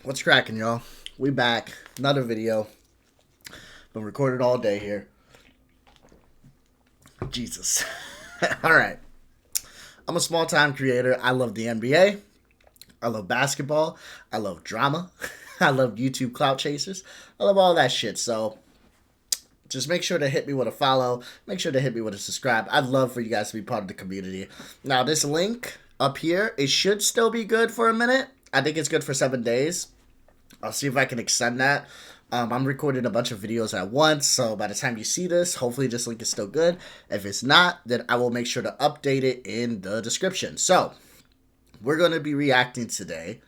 What's cracking, y'all? We back. Another video. Been recorded all day here. Jesus. Alright. I'm a small-time creator. I love the NBA. I love basketball. I love drama. I love YouTube clout chasers. I love all that shit. So just make sure to hit me with a follow. Make sure to hit me with a subscribe. I'd love for you guys to be part of the community. Now, this link up here, it should still be good for a minute. I think it's good for 7 days. I'll see if I can extend that. I'm recording a bunch of videos at once, so by the time you see this, hopefully this link is still good. If it's not, then I will make sure to update it in the description. So, we're going to be reacting today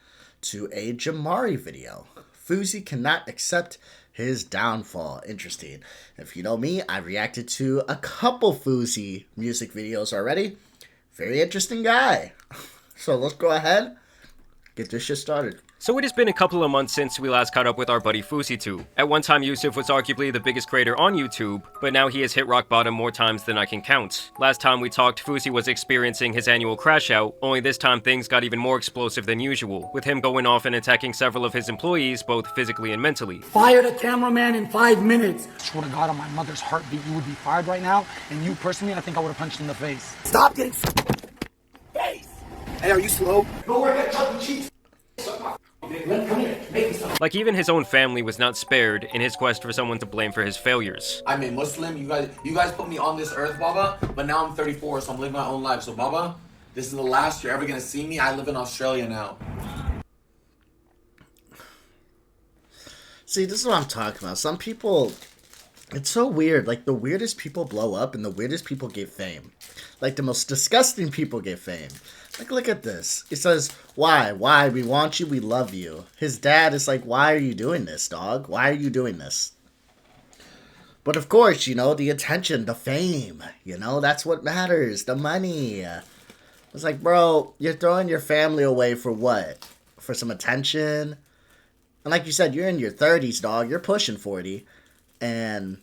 to a JAMARI video. Fousey cannot accept his downfall. Interesting. If you know me, I reacted to a couple Fousey music videos already. Very interesting guy. So let's go ahead, get this shit started. So it has been a couple of months since we last caught up with our buddy Fousey 2. At one time, Yusuf was arguably the biggest creator on YouTube, but now he has hit rock bottom more times than I can count. Last time we talked, Fousey was experiencing his annual crash out, only this time things got even more explosive than usual, with him going off and attacking several of his employees, both physically and mentally. Fired a cameraman in 5 minutes. I swear to God, on my mother's heartbeat, you would be fired right now, and you personally, I think I would have punched you in the face. Stop getting face! Hey, are you slow? Go work at Chuck E. Cheese. Come here, make me some. Like even his own family was not spared in his quest for someone to blame for his failures. I'm a Muslim, you guys put me on this earth, Baba, but now I'm 34, so I'm living my own life. So Baba, this is the last you're ever gonna see me. I live in Australia now. See, this is what I'm talking about. Some people, it's so weird. Like, the weirdest people blow up and the weirdest people get fame. Like, the most disgusting people get fame. Like, look at this. It says, why? Why? We want you. We love you. His dad is like, why are you doing this, dog? Why are you doing this? But of course, you know, the attention, the fame, you know, that's what matters. The money. It's like, bro, you're throwing your family away for what? For some attention? And like you said, you're in your 30s, dog. You're pushing 40. And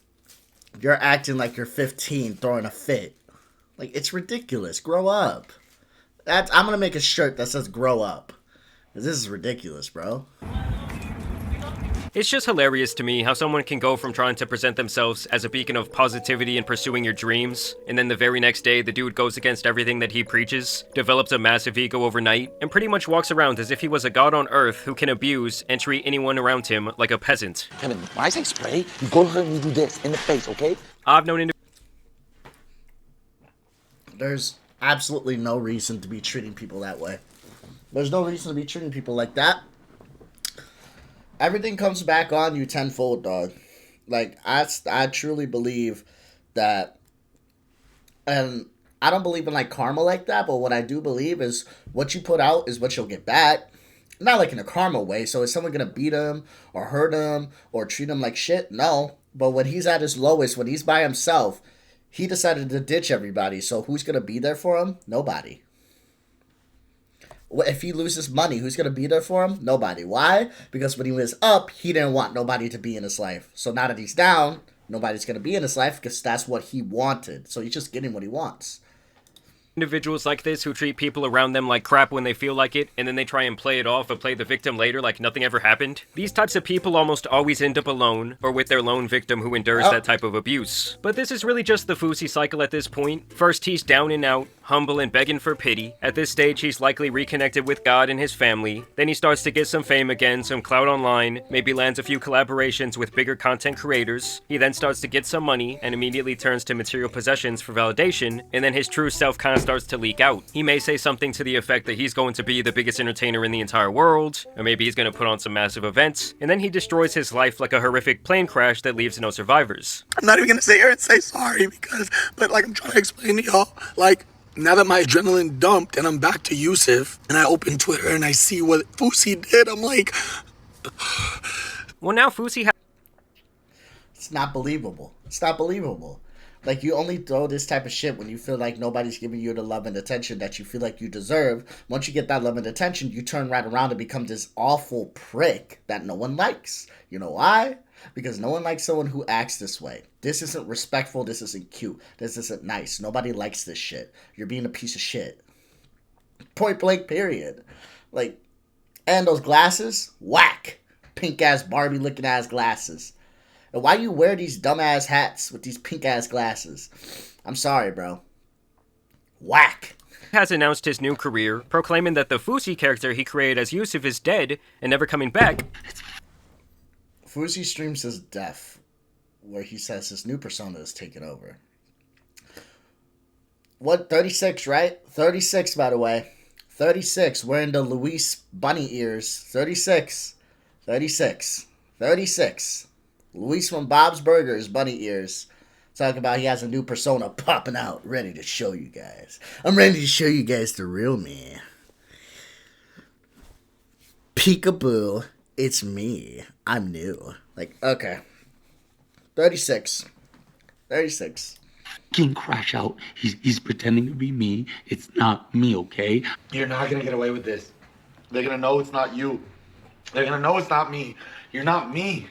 you're acting like you're 15 throwing a fit. Like, it's ridiculous. Grow up. I'm going to make a shirt that says grow up. This is ridiculous, bro. It's just hilarious to me how someone can go from trying to present themselves as a beacon of positivity and pursuing your dreams, and then the very next day the dude goes against everything that he preaches, develops a massive ego overnight, and pretty much walks around as if he was a god on earth who can abuse and treat anyone around him like a peasant. Kevin, when I say spray, you go to her and you do this in the face, okay? I've known There's absolutely no reason to be treating people that way. There's no reason to be treating people like that. Everything comes back on you tenfold, dog. Like, I truly believe that, and I don't believe in, like, karma like that, but what I do believe is what you put out is what you'll get back. Not, like, in a karma way, so is someone gonna beat him, or hurt him, or treat him like shit? No. But when he's at his lowest, when he's by himself, he decided to ditch everybody, so who's going to be there for him? Nobody. If he loses money, who's going to be there for him? Nobody. Why? Because when he was up, he didn't want nobody to be in his life. So now that he's down, nobody's going to be in his life because that's what he wanted. So he's just getting what he wants. individuals like this who treat people around them like crap when they feel like it, and then they try and play it off or play the victim later like nothing ever happened. These types of people almost always end up alone, or with their lone victim who endures that type of abuse. But this is really just the Fousey cycle at this point. First he's down and out, humble and begging for pity. At this stage he's likely reconnected with God and his family. Then he starts to get some fame again, some clout online, maybe lands a few collaborations with bigger content creators. He then starts to get some money, and immediately turns to material possessions for validation, and then his true self kind of starts to leak out. He may say something to the effect that he's going to be the biggest entertainer in the entire world, or maybe he's going to put on some massive events, and then he destroys his life like a horrific plane crash that leaves no survivors. I'm not even gonna sit here and say sorry but like I'm trying to explain to y'all, like, now that my adrenaline dumped and I'm back to Yusuf, and I open Twitter and I see what Fousey did, I'm like... Well, now Fousey has... It's not believable. It's not believable. Like, you only throw this type of shit when you feel like nobody's giving you the love and attention that you feel like you deserve. Once you get that love and attention, you turn right around and become this awful prick that no one likes. You know why? Because no one likes someone who acts this way. This isn't respectful. This isn't cute. This isn't nice. Nobody likes this shit. You're being a piece of shit. Point blank, period. Like, And those glasses, whack. Pink ass Barbie looking ass glasses. And why you wear these dumbass hats with these pink ass glasses? I'm sorry, bro. Whack. Has announced his new career, proclaiming that the Fousey character he created as Yusuf is dead and never coming back. Fousey streams his death, where he says his new persona is taking over. What, 36, right? 36, by the way. 36, wearing the Luis bunny ears. 36. 36. 36. Luis from Bob's Burgers, bunny ears. Talking about he has a new persona popping out, ready to show you guys. I'm ready to show you guys the real me. Peekaboo, it's me. I'm new. Like, okay. 36. 36. King Crash Out. He's pretending to be me. It's not me, okay? You're not gonna get away with this. They're gonna know it's not you. They're gonna know it's not me. You're not me.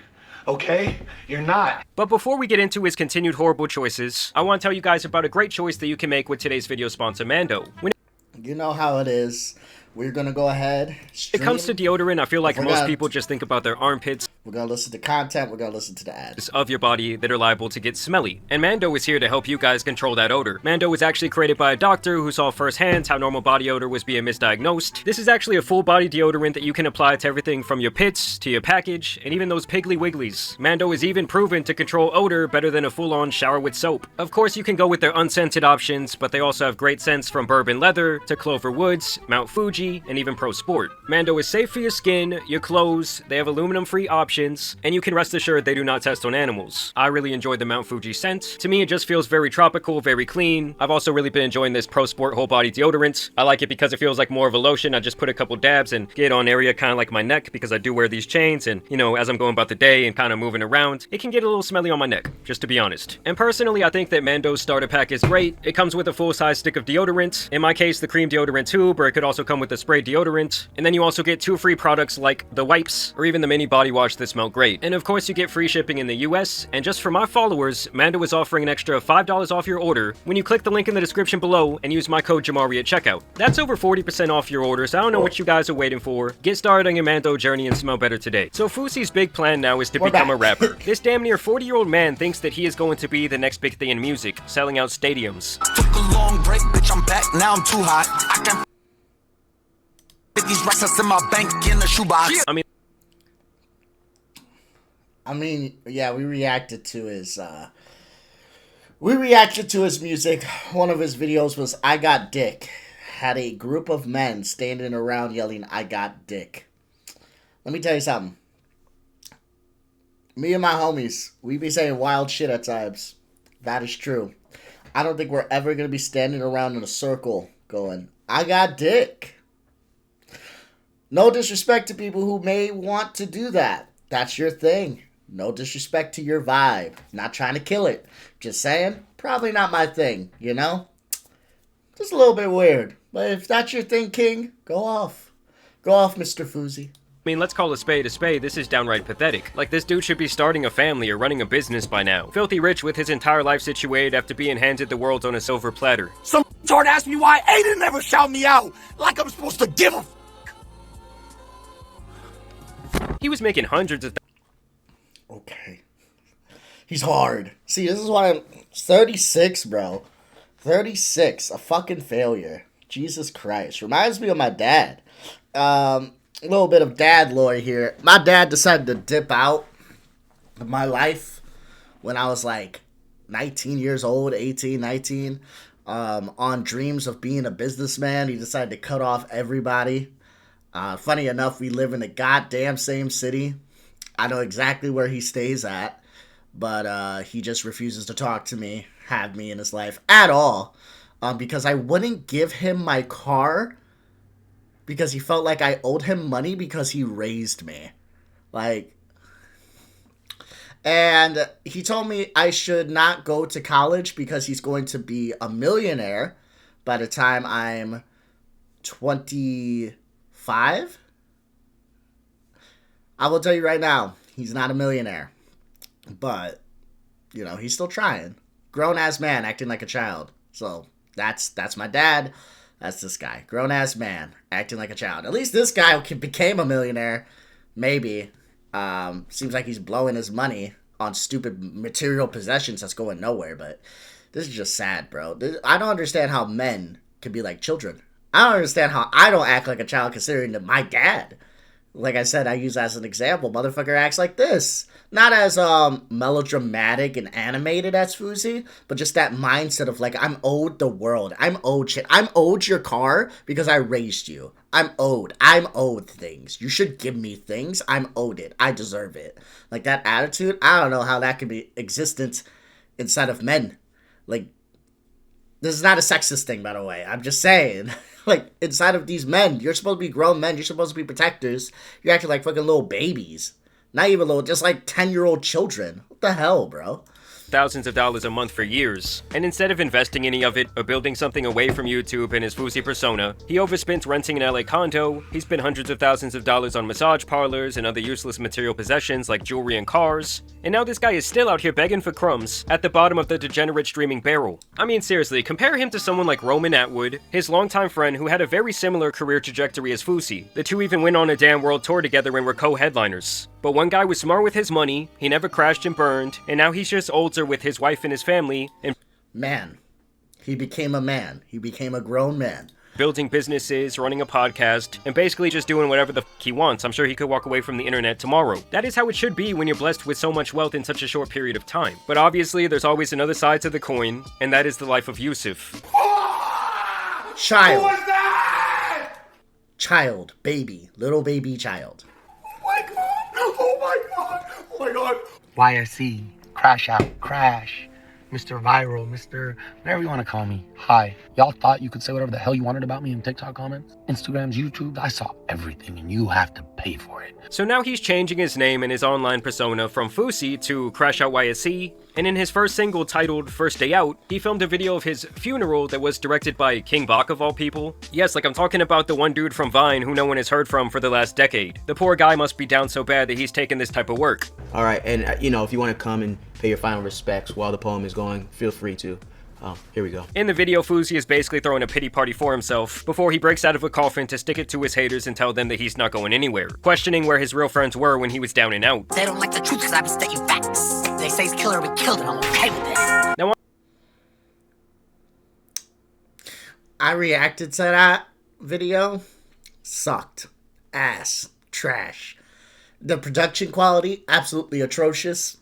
Okay? You're not. But before we get into his continued horrible choices, I want to tell you guys about a great choice that you can make with today's video sponsor, Mando. When You know how it is. We're going to go ahead. it comes to deodorant, I feel like We're most gonna- people just think about their armpits We're going to listen to content. We're going to listen to the ads. of your body that are liable to get smelly. And Mando is here to help you guys control that odor. Mando was actually created by a doctor who saw firsthand how normal body odor was being misdiagnosed. This is actually a full body deodorant that you can apply to everything from your pits to your package and even those piggly wigglies. Mando is even proven to control odor better than a full-on shower with soap. Of course, you can go with their unscented options, but they also have great scents from bourbon leather to Clover Woods, Mount Fuji, and even Pro Sport. Mando is safe for your skin, your clothes, they have aluminum-free options, and you can rest assured they do not test on animals. I really enjoyed the Mount Fuji scent. To me, it just feels very tropical, very clean. I've also really been enjoying this Pro Sport whole body deodorant. I like it because it feels like more of a lotion. I just put a couple dabs and get on area kind of like my neck because I do wear these chains, and you know, as I'm going about the day and kind of moving around, it can get a little smelly on my neck, just to be honest. And personally, I think that Mando's starter pack is great. It comes with a full-size stick of deodorant. In my case, the cream deodorant tube, or it could also come with the spray deodorant. And then you also get 2 free products like the wipes or even the mini body wash that smell great. And of course, you get free shipping in the US. And just for my followers, Mando is offering an extra $5 off your order when you click the link in the description below and use my code JAMARI at checkout. That's over 40% off your order, so I don't know what you guys are waiting for. Get started on your Mando journey and smell better today. So Fousey's big plan now is to become a rapper. This damn near 40-year-old man thinks that he is going to be the next big thing in music, selling out stadiums. Took a long break, bitch, I'm back, now I'm too hot. I can fit these racks that's in my bank in the shoebox. I mean, yeah, we reacted to his music. One of his videos was I Got Dick. Had a group of men standing around yelling, I got dick. Let me tell you something. Me and my homies, we be saying wild shit at times. That is true. I don't think we're ever going to be standing around in a circle going, I got dick. No disrespect to people who may want to do that. That's your thing. No disrespect to your vibe. Not trying to kill it. Just saying, probably not my thing, you know? Just a little bit weird. But if that's your thing, King, go off. Go off, Mr. Fousey. I mean, let's call a spade a spade. This is downright pathetic. Like, this dude should be starting a family or running a business by now. Filthy rich with his entire life situated after being handed the world on a silver platter. Some tart asked me why Aiden never shout me out. Like I'm supposed to give a He was making hundreds of Okay. He's hard. See, this is why I'm 36, bro. 36. A fucking failure. Jesus Christ. Reminds me of my dad. A little bit of dad lore here. My dad decided to dip out of my life when I was like 19 years old, 18, 19. On dreams of being a businessman. He decided to cut off everybody. Funny enough, we live in the goddamn same city. I know exactly where he stays at, but he just refuses to talk to me, have me in his life at all, because I wouldn't give him my car because he felt like I owed him money because he raised me. Like, and he told me I should not go to college because he's going to be a millionaire by the time I'm 25. I will tell you right now, he's not a millionaire. But, you know, he's still trying. Grown-ass man acting like a child. So, that's my dad. That's this guy. Grown-ass man acting like a child. At least this guy became a millionaire. Maybe. Seems like he's blowing his money on stupid material possessions that's going nowhere, but this is just sad, bro. I don't understand how men can be like children. I don't understand how I don't act like a child considering that my dad, like I said, I use as an example, motherfucker acts like this. Not as melodramatic and animated as Fousey, but just that mindset of like, I'm owed the world. I'm owed shit. I'm owed your car because I raised you. I'm owed. I'm owed things. You should give me things. I'm owed it. I deserve it. Like that attitude, I don't know how that could be existent inside of men. Like, this is not a sexist thing, by the way. I'm just saying. Like, inside of these men, you're supposed to be grown men. You're supposed to be protectors. You're acting like fucking little babies. Not even little, just like 10-year-old children. What the hell, bro? Thousands of dollars a month for years, and instead of investing any of it or building something away from YouTube and his Fousey persona, he overspent renting an LA condo. He spent hundreds of thousands of dollars on massage parlors and other useless material possessions like jewelry and cars, and now this guy is still out here begging for crumbs at the bottom of the degenerate streaming barrel. I mean, seriously, compare him to someone like Roman Atwood, his longtime friend who had a very similar career trajectory as Fousey. The two even went on a damn world tour together and were co-headliners. But one guy was smart with his money, he never crashed and burned, and now he's just older with his wife and his family, and man. He became a man. He became a grown man. Building businesses, running a podcast, and basically just doing whatever the f he wants. I'm sure he could walk away from the internet tomorrow. That is how it should be when you're blessed with so much wealth in such a short period of time. But obviously, there's always another side to the coin, and that is the life of Yusuf. Child. Who was that? Child. Baby. Little baby child. Oh my god. Oh my god. Oh my god. YSC, crash out, crash, Mr. Viral, Mr. whatever you want to call me. Hi. Y'all thought you could say whatever the hell you wanted about me in TikTok comments? Instagrams, YouTube? I saw everything and you have to pay for it. So now he's changing his name and his online persona from Fousey to Crash Out YSC, and in his first single titled First Day Out, he filmed a video of his funeral that was directed by King Bach of all people. Yes, like I'm talking about the one dude from Vine who no one has heard from for the last decade. The poor guy must be down so bad that he's taking this type of work. Alright, and if you want to come and pay your final respects while the poem is going, feel free to. Here we go. In the video, Fousey is basically throwing a pity party for himself before he breaks out of a coffin to stick it to his haters and tell them that he's not going anywhere, questioning where his real friends were when he was down and out. They don't like the truth because I be stating facts. They say he's killer, we killed him. I'm okay with this. Now, I reacted to that video. Sucked. Ass. Trash. The production quality, absolutely atrocious.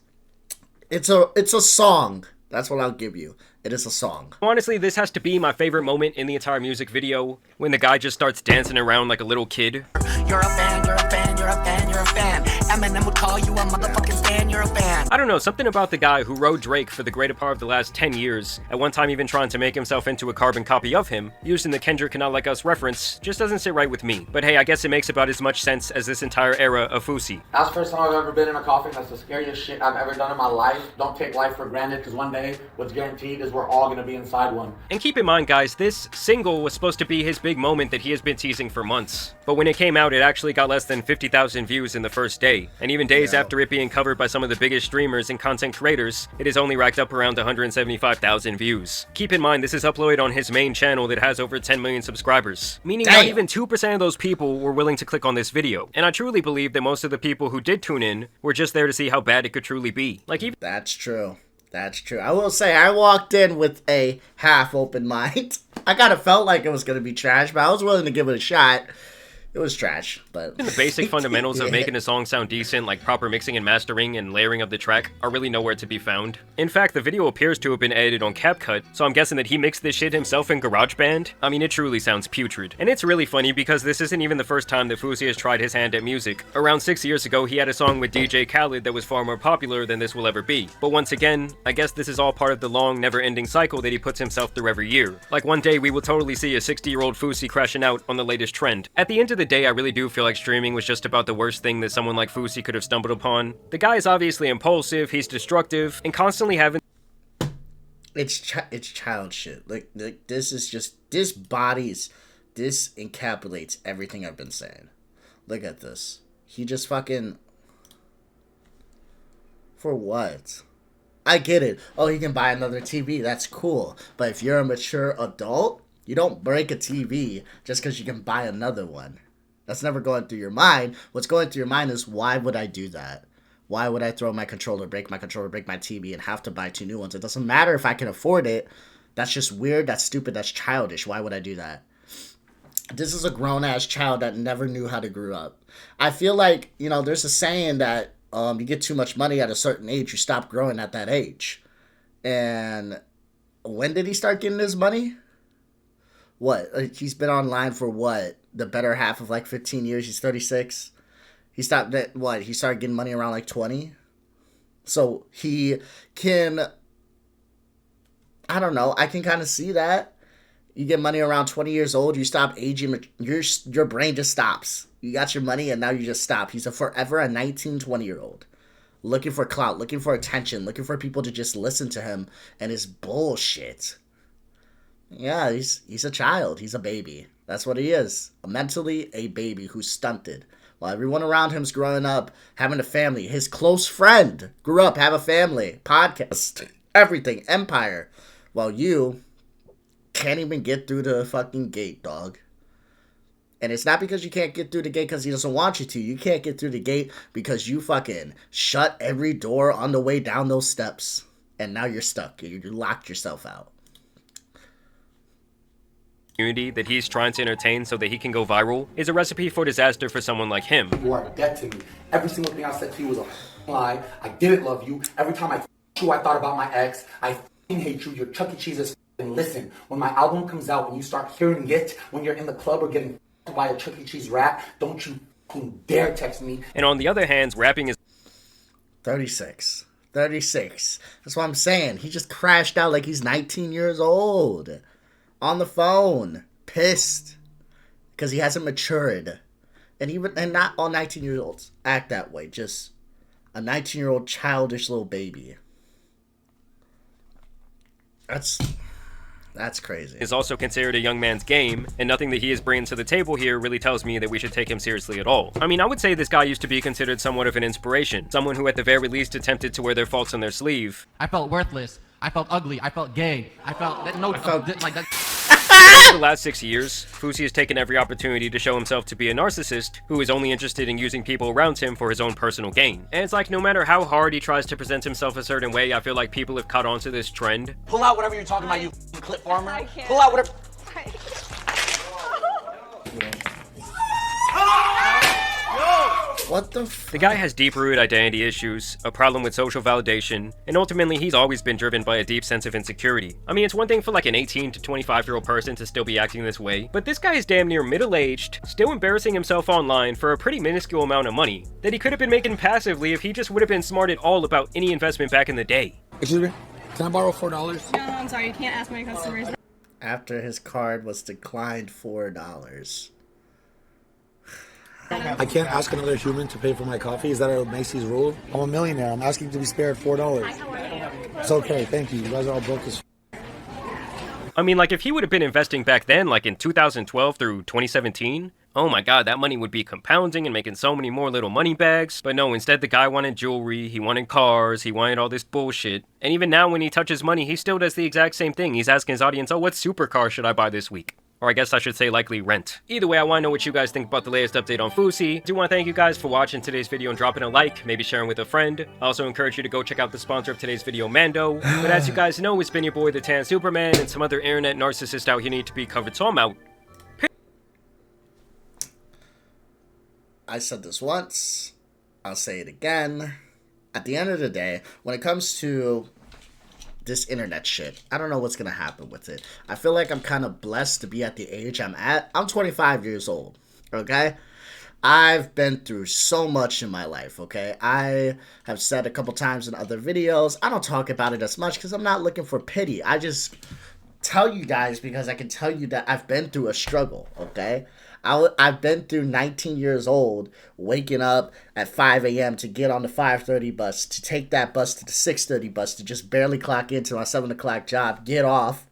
It's a song. That's what I'll give you. It is a song. honestly, this has to be my favorite moment in the entire music video, when the guy just starts dancing around like a little kid. You're a fan, you're a fan, you're a fan, you're a fan. Eminem would call you a motherfucking stan, you're a fan. I don't know, something about the guy who rode Drake for the greater part of the last 10 years, at one time even trying to make himself into a carbon copy of him, using the Kendrick Cannot Like Us reference, just doesn't sit right with me. But hey, I guess it makes about as much sense as this entire era of Fousey. That's the first time I've ever been in a coffin. That's the scariest shit I've ever done in my life. Don't take life for granted, because one day, what's guaranteed is we're all gonna be inside one. And keep in mind, guys, this single was supposed to be his big moment that he has been teasing for months. But when it came out, it actually got less than 50,000 views in the first day. And even days after it being covered by some of the biggest streamers and content creators, it has only racked up around 175,000 views. Keep in mind, this is uploaded on his main channel that has over 10 million subscribers, meaning not even 2% of those people were willing to click on this video. And I truly believe that most of the people who did tune in were just there to see how bad it could truly be. Like, even That's true. That's true. I will say, I walked in with a half-open mind. I kind of felt like it was going to be trash, but I was willing to give it a shot. It was trash, but... the basic fundamentals of making a song sound decent, like proper mixing and mastering and layering of the track, are really nowhere to be found. In fact, the video appears to have been edited on CapCut, so I'm guessing that he mixed this shit himself in GarageBand. I mean, it truly sounds putrid. And it's really funny because this isn't even the first time that Fousey has tried his hand at music. Around 6 years ago, he had a song with DJ Khaled that was far more popular than this will ever be. But once again, I guess this is all part of the long, never-ending cycle that he puts himself through every year. Like one day, we will totally see a 60-year-old Fousey crashing out on the latest trend. At the end of the day, I really do feel like streaming was just about the worst thing that someone like Fousey could have stumbled upon. The guy is obviously impulsive, he's destructive, and constantly having... It's child shit. Like this is just... This encapsulates everything I've been saying. Look at this. He just fucking... For what? I get it. Oh, he can buy another TV. That's cool. But if you're a mature adult... You don't break a TV just because you can buy another one. That's never going through your mind. What's going through your mind is, why would I do that? Why would I throw my controller, break my TV, and have to buy 2 new ones? It doesn't matter if I can afford it. That's just weird. That's stupid. That's childish. Why would I do that? This is a grown-ass child that never knew how to grow up. I feel like, there's a saying that you get too much money at a certain age, you stop growing at that age. And when did he start getting his money? What? He's been online for what? The better half of 15 years. He's 36. He stopped at what? He started getting money around 20. So he can, I don't know. I can kind of see that. You get money around 20 years old. You stop aging. Your brain just stops. You got your money and now you just stop. He's forever a 19, 20-year-old. Looking for clout. Looking for attention. Looking for people to just listen to him and his bullshit. Yeah, he's a child. He's a baby. That's what he is. Mentally a baby who's stunted. While everyone around him's growing up, having a family. His close friend grew up, have a family, podcast, everything, empire. While you can't even get through the fucking gate, dog. And it's not because you can't get through the gate because he doesn't want you to. You can't get through the gate because you fucking shut every door on the way down those steps. And now you're stuck. You locked yourself out. Community that he's trying to entertain so that he can go viral is a recipe for disaster for someone like him. You are dead to me. Every single thing I said to you was a lie. I didn't love you. Every time I you, I thought about my ex. I hate you. Your Chuck E. Cheese is listen. When my album comes out and you start hearing it when you're in the club or getting by a Chuck E. Cheese rap, don't you dare text me. And on the other hand, rapping is 36. That's what I'm saying. He just crashed out like he's 19 years old. On the phone. Pissed. Because he hasn't matured. And not all 19-year-olds act that way. Just a 19-year-old childish little baby. That's crazy. Is also considered a young man's game, and nothing that he is bringing to the table here really tells me that we should take him seriously at all. I mean, I would say this guy used to be considered somewhat of an inspiration. Someone who at the very least attempted to wear their faults on their sleeve. I felt worthless. I felt ugly. I felt gay. I felt like that. For the last 6 years, Fousey has taken every opportunity to show himself to be a narcissist who is only interested in using people around him for his own personal gain. And it's like no matter how hard he tries to present himself a certain way, I feel like people have caught on to this trend. Pull out whatever you're talking about, you clip farmer. Pull out whatever. What the The guy has deep-rooted identity issues, a problem with social validation, and ultimately he's always been driven by a deep sense of insecurity. I mean, it's one thing for like an 18 to 25-year-old person to still be acting this way, but this guy is damn near middle-aged, still embarrassing himself online for a pretty minuscule amount of money that he could have been making passively if he just would have been smart at all about any investment back in the day. Excuse me? Can I borrow $4? No, I'm sorry, you can't ask my customers. After his card was declined $4. I can't ask another human to pay for my coffee. Is that a Macy's rule? I'm a millionaire. I'm asking to be spared $4. It's okay. Thank you. You guys are all broke as I mean, like, if he would have been investing back then, like in 2012 through 2017, oh my god, that money would be compounding and making so many more little money bags. But no, instead the guy wanted jewelry, he wanted cars, he wanted all this bullshit. And even now when he touches money, he still does the exact same thing. He's asking his audience, oh, what supercar should I buy this week? Or I guess I should say likely rent. Either way, I want to know what you guys think about the latest update on Fousey. I do want to thank you guys for watching today's video and dropping a like, maybe sharing with a friend. I also encourage you to go check out the sponsor of today's video, Mando. But as you guys know, it's been your boy, the Tan Superman, and some other internet narcissist out here need to be covered, so I'm out. I said this once, I'll say it again. At the end of the day, when it comes to this internet shit, I don't know what's gonna happen with it. I feel like I'm kind of blessed to be at the age I'm at. I'm 25 years old, okay? I've been through so much in my life, okay? I have said a couple times in other videos, I don't talk about it as much because I'm not looking for pity. I just tell you guys because I can tell you that I've been through a struggle, okay? I've been through 19 years old, waking up at 5 a.m. to get on the 5:30 bus, to take that bus to the 6:30 bus, to just barely clock into my 7 o'clock job, get off,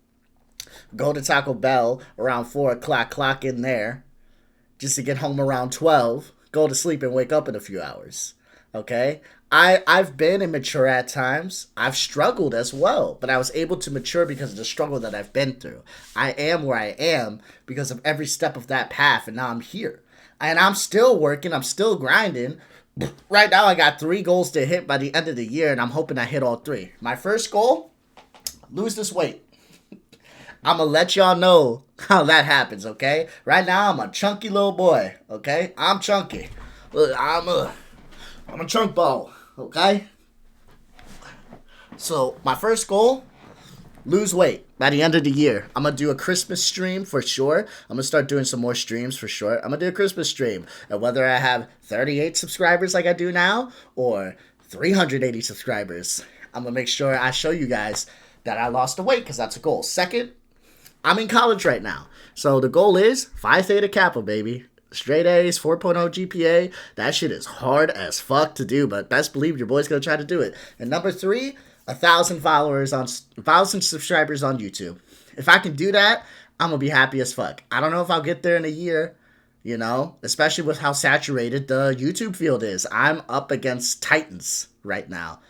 go to Taco Bell around 4 o'clock, clock in there, just to get home around 12, go to sleep and wake up in a few hours. Okay? I've been immature at times. I've struggled as well, but I was able to mature because of the struggle that I've been through. I am where I am because of every step of that path, and now I'm here. And I'm still working, I'm still grinding. Right now, I got 3 goals to hit by the end of the year, and I'm hoping I hit all 3. My first goal, lose this weight. I'm going to let y'all know how that happens, okay? Right now, I'm a chunky little boy, okay? I'm chunky. Look, I'm a chunk ball, okay? So, my first goal, lose weight by the end of the year. I'm going to do a Christmas stream for sure. I'm going to start doing some more streams for sure. I'm going to do a Christmas stream. And whether I have 38 subscribers like I do now or 380 subscribers, I'm going to make sure I show you guys that I lost the weight because that's a goal. Second, I'm in college right now. So the goal is Phi Theta Kappa, baby. Straight A's, 4.0 GPA. That shit is hard as fuck to do, but best believe your boy's going to try to do it. And number 3, 1,000 subscribers on YouTube. If I can do that, I'm gonna be happy as fuck. I don't know if I'll get there in a year, you know, especially with how saturated the YouTube field is. I'm up against titans right now.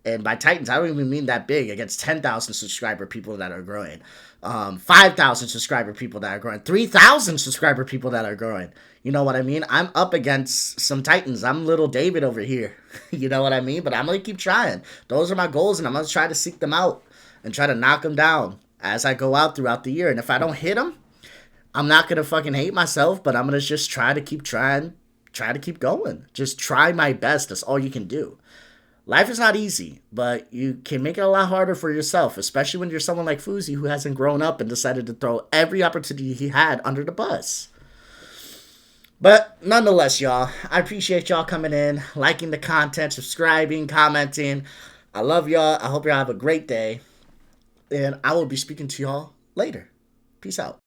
And by titans, I don't even mean that big, against 10,000 subscriber people that are growing. 5,000 subscriber people that are growing. 3,000 subscriber people that are growing. You know what I mean? I'm up against some titans. I'm little David over here. You know what I mean? But I'm going to keep trying. Those are my goals, and I'm going to try to seek them out and try to knock them down as I go out throughout the year. And if I don't hit them, I'm not going to fucking hate myself, but I'm going to just try to keep trying, try to keep going. Just try my best. That's all you can do. Life is not easy, but you can make it a lot harder for yourself, especially when you're someone like Fousey who hasn't grown up and decided to throw every opportunity he had under the bus. But nonetheless, y'all, I appreciate y'all coming in, liking the content, subscribing, commenting. I love y'all. I hope y'all have a great day. And I will be speaking to y'all later. Peace out.